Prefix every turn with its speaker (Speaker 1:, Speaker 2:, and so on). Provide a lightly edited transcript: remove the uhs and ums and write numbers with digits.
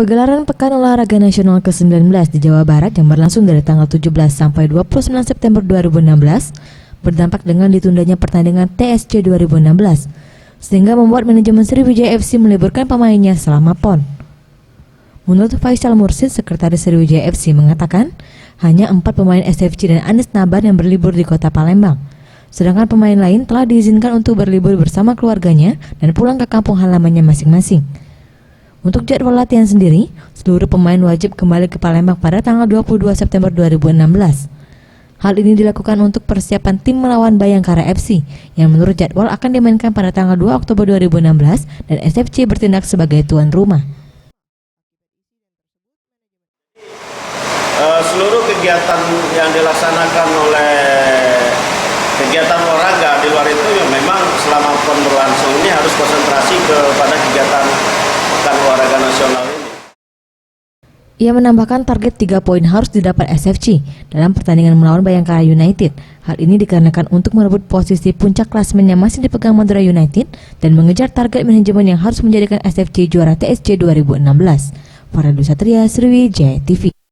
Speaker 1: Pegelaran Pekan Olahraga Nasional ke-19 di Jawa Barat yang berlangsung dari tanggal 17 sampai 29 September 2016 berdampak dengan ditundanya pertandingan TSC 2016, sehingga membuat manajemen Sriwijaya FC meliburkan pemainnya selama PON. Menurut Faisal Mursid, Sekretaris Sriwijaya FC mengatakan hanya 4 pemain SFC dan Anis Nabar yang berlibur di kota Palembang, sedangkan pemain lain telah diizinkan untuk berlibur bersama keluarganya dan pulang ke kampung halamannya masing-masing. Untuk jadwal latihan sendiri, seluruh pemain wajib kembali ke Palembang pada tanggal 22 September 2016. Hal ini dilakukan untuk persiapan tim melawan Bayangkara FC yang menurut jadwal akan dimainkan pada tanggal 2 Oktober 2016 dan SFC bertindak sebagai tuan rumah.
Speaker 2: Seluruh kegiatan yang dilaksanakan oleh kegiatan olahraga di luar itu memang selama PON berlangsung ini harus konsentrasi kepada kegiatan Pekan Olahraga Nasional ini.
Speaker 1: Ia menambahkan target 3 poin harus didapat SFC dalam pertandingan melawan Bayangkara United. Hal ini dikarenakan untuk merebut posisi puncak klasemen yang masih dipegang Madura United dan mengejar target manajemen yang harus menjadikan SFC juara TSC 2016. Faradu Satria, Sriwijaya TV.